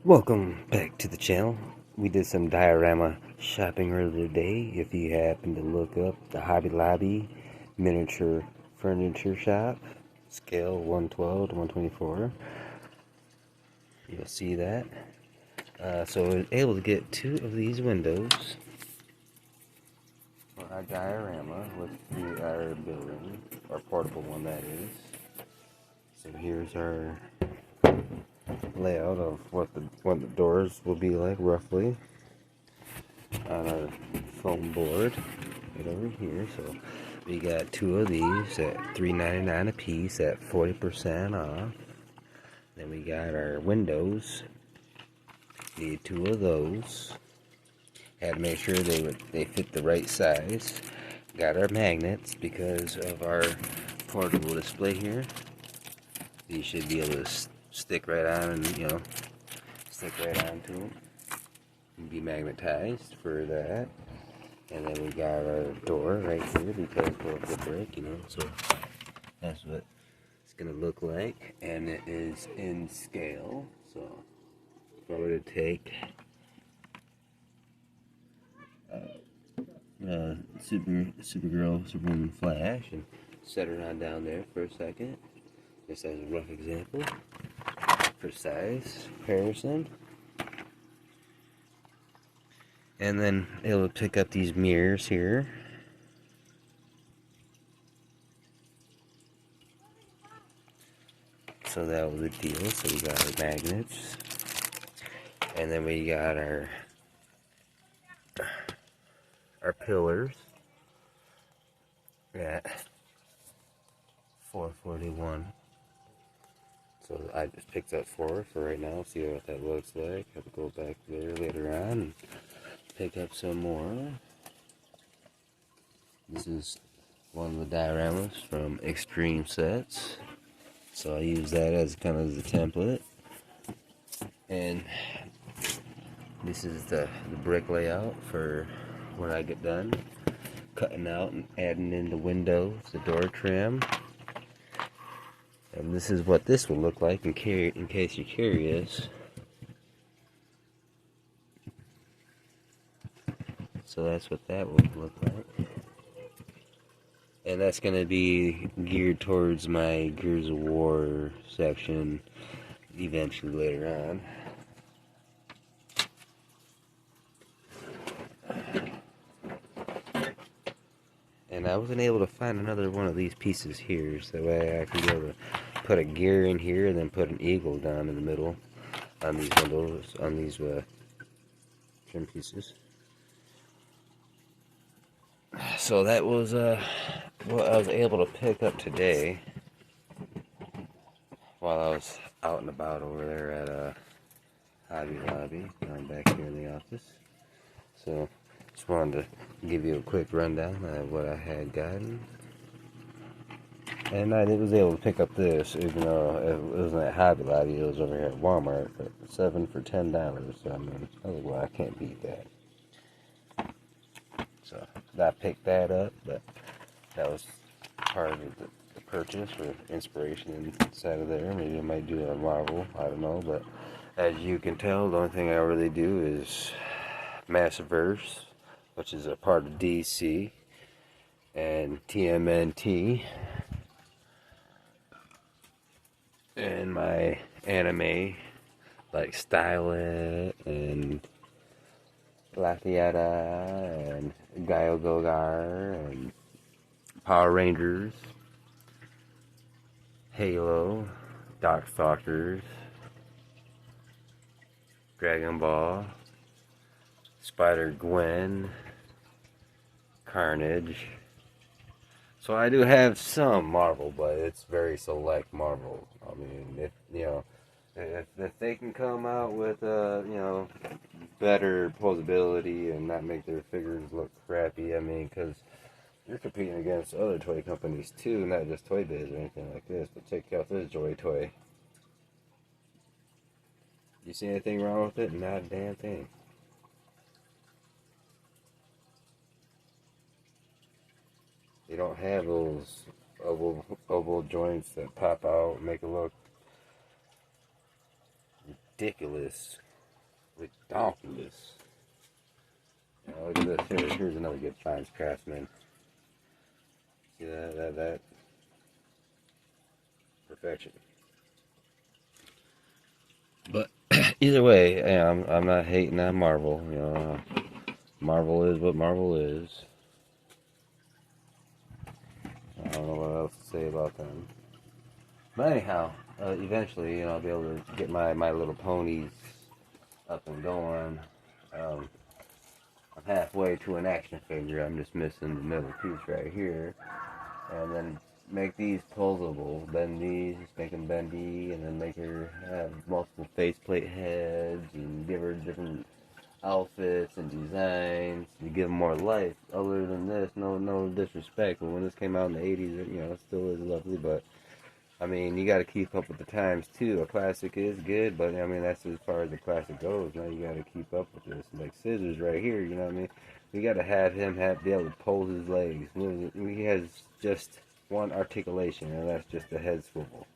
Welcome back to the channel. We did some diorama shopping earlier today. If you happen to look up the Hobby Lobby miniature furniture shop, scale 112 to 124, you'll see that. So we were able to get two of these windows for our diorama with our building, our portable one that is. So here's our layout of what the doors will be like roughly on our foam board right over here. So we got two of these at $3.99 a piece at 40% off. Then we got our windows. Need two of those. Had to make sure they fit the right size. Got our magnets because of our portable display here. These should be able to stick right on and stick right onto them and be magnetized for that. And then we got our door right here because of the brick, so that's what it's gonna look like, and it is in scale. So if I were to take Superwoman Flash and set her on down there for a second, just as a rough example for size comparison. And then it'll pick up these mirrors here. So that was the deal. So we got our magnets. And then we got our pillars at $4.41. So I just picked up four for right now. See what that looks like. Have to go back there later on and pick up some more. This is one of the dioramas from Extreme Sets. So I use that as kind of the template. And this is the brick layout for when I get done cutting out and adding in the windows, the door trim. And this is what this will look like in case you're curious. So that's what that would look like. And that's going to be geared towards my Gears of War section eventually later on. And I wasn't able to find another one of these pieces here, so that way I can be able to put a gear in here and then put an eagle down in the middle on these windows, on these trim pieces. So that was what I was able to pick up today while I was out and about over there at Hobby Lobby. I'm back here in the office. So just wanted to give you a quick rundown of what I had gotten. And I was able to pick up this, even though it wasn't at Hobby Lobby, it was over here at Walmart for $7 for $10. So I mean, I was like, well, I can't beat that. So I picked that up, but that was part of the purchase for inspiration inside of there. Maybe I might do a Marvel, I don't know. But as you can tell, the only thing I really do is Massiverse, which is a part of DC, and TMNT, and my anime like Stylet and Lafayette and Gaio Gogar and Power Rangers, Halo, Darkstalkers, Dragon Ball, Spider-Gwen, Carnage. So I do have some Marvel, but it's very select Marvel. I mean, if they can come out with better posability and not make their figures look crappy, I mean, because you're competing against other toy companies too, not just Toy Biz or anything like this. But check out this Joy Toy. You see anything wrong with it? Not a damn thing. They don't have those oval joints that pop out and make it look ridiculous. Ridiculous. Look at this. Here's another good finds craftsman. See that perfection. But either way, yeah, I'm not hating on Marvel. You know, Marvel is what Marvel is. I don't know what else to say about them. But anyhow, eventually, you know, I'll be able to get my little ponies up and going. I'm halfway to an action figure. I'm just missing the middle piece right here, and then make these posable, bend these, make them bendy, and then make her have multiple faceplate heads, and give her different outfits and designs to give them more life. Other than this, no disrespect, but when this came out in the 80s, you know, it still is lovely, but I mean, you got to keep up with the times too. A classic is good, but I mean, that's as far as the classic goes. Now you got to keep up with this. Like Scissors right here, you know what I mean? We got to have him be able to pose his legs. He has just one articulation, and that's just the head swivel.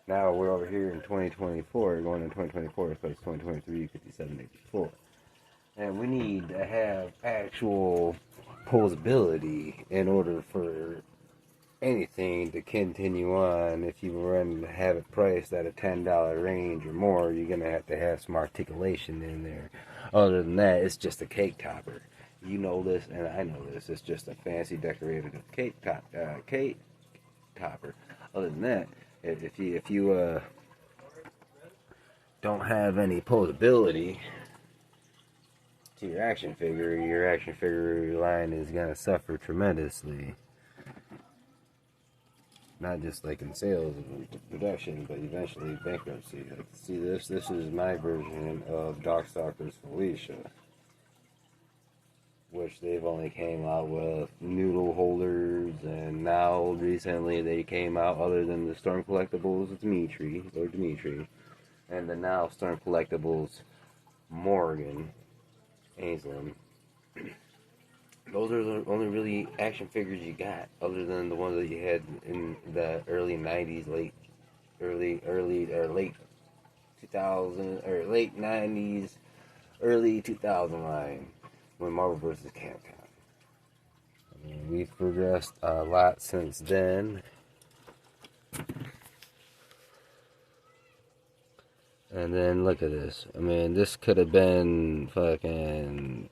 Now we're over here in 2024, going in 2024, it's 2023, 57, 84. And we need to have actual posability in order for anything to continue on. If you were to have it priced at a $10 range or more, you're gonna have some articulation in there. Other than that, it's just a cake topper. You know this, and I know this. It's just a fancy decorated cake topper. Other than that, if you don't have any posability to your action figure line is gonna suffer tremendously. Not just like in sales and production, but eventually bankruptcy. Like, see this is my version of Darkstalker's Felicia, which they've only came out with noodle holders, and now recently they came out, other than the Storm Collectibles Dimitri, and the now Storm Collectibles Morgan Ainsland. Those are the only really action figures you got, other than the ones that you had in the early 90s, late 2000, or late 90s, early 2000 line, when Marvel vs. Capcom. I mean, we've progressed a lot since then. And then look at this. I mean, this could have been fucking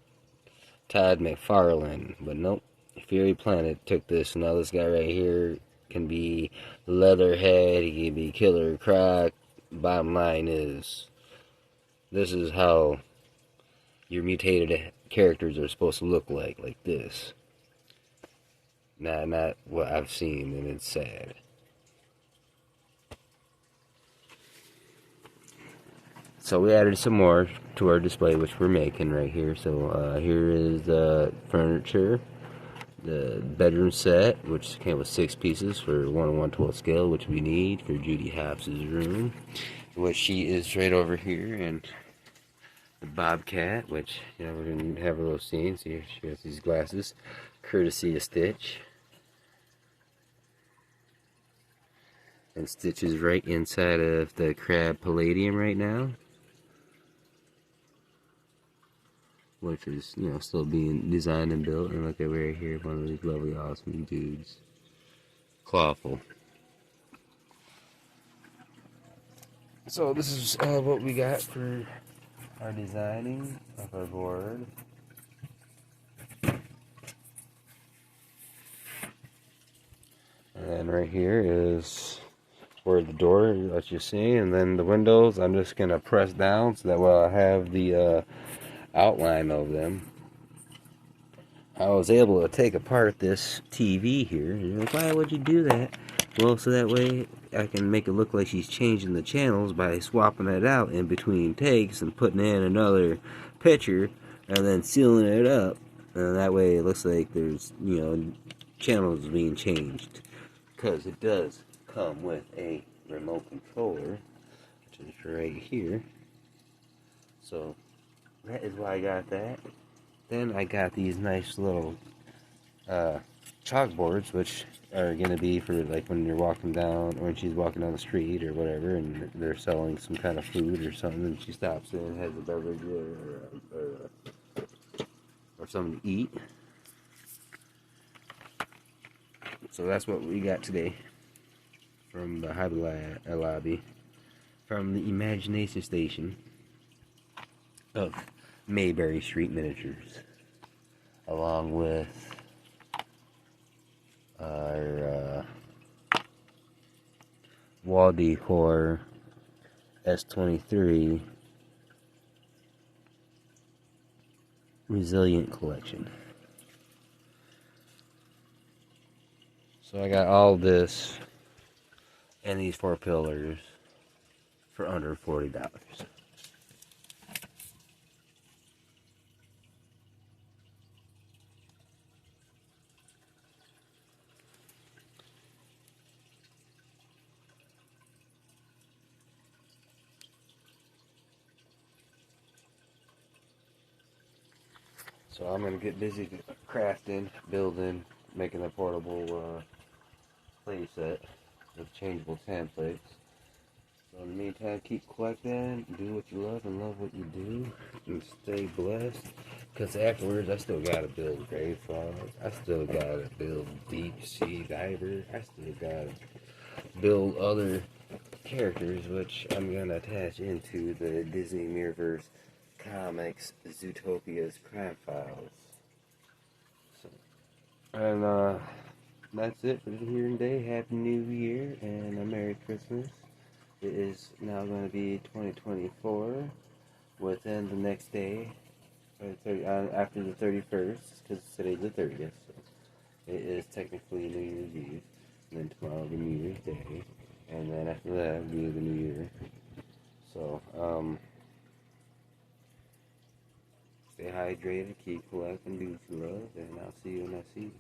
Todd McFarlane, but nope. Fury Planet took this. Now this guy right here can be Leatherhead, he can be Killer Croc. Bottom line is, this is how your mutated characters are supposed to look like this. Not what I've seen, and it's sad. So we added some more to our display, which we're making right here. So here is the furniture, the bedroom set, which came with 6 pieces for 1/112 scale, which we need for Judy Hopps' room, which she is right over here, and the Bobcat, which, you know, we're going to have a little scene. See, she has these glasses, courtesy of Stitch. And Stitch is right inside of the Crab Palladium right now, which is, you know, still being designed and built. And look at right here, one of these lovely, awesome dudes. Clawful. So this is what we got for our designing of our board. And then right here is where the door that you see, and then the windows I'm just gonna press down so that I'll have the outline of them. I was able to take apart this TV here. You're like, why would you do that? Well, so that way I can make it look like she's changing the channels by swapping it out in between takes and putting in another picture and then sealing it up, and that way it looks like there's, you know, channels being changed, because it does come with a remote controller, which is right here. So that is why I got that. Then I got these nice little chalkboards, which are gonna be for like when you're walking down, or when she's walking down the street or whatever, and they're selling some kind of food or something, and she stops in and has a beverage or something to eat. So that's what we got today from the Hobby Lobby, from the Imagination Station of Mayberry Street Miniatures, along with our wall decor S23 Resilient Collection. So I got all this and these 4 pillars for under $40. So I'm gonna get busy crafting, building, making a portable play set with changeable templates. So in the meantime, keep collecting, do what you love and love what you do, and stay blessed. Because afterwards, I still gotta build grave frogs, I still gotta build deep sea diver, I still gotta build other characters, which I'm gonna attach into the Disney Mirrorverse Comics Zootopia's Crime Files. So, and that's it for here today. Happy New Year and a Merry Christmas. It is now going to be 2024 within the next day, after the 31st, because today's the 30th. So it is technically New Year's Eve, and then tomorrow will be New Year's Day, and then after that will be the New Year. So, stay hydrated, keep collecting, do what you love, and I'll see you in that season.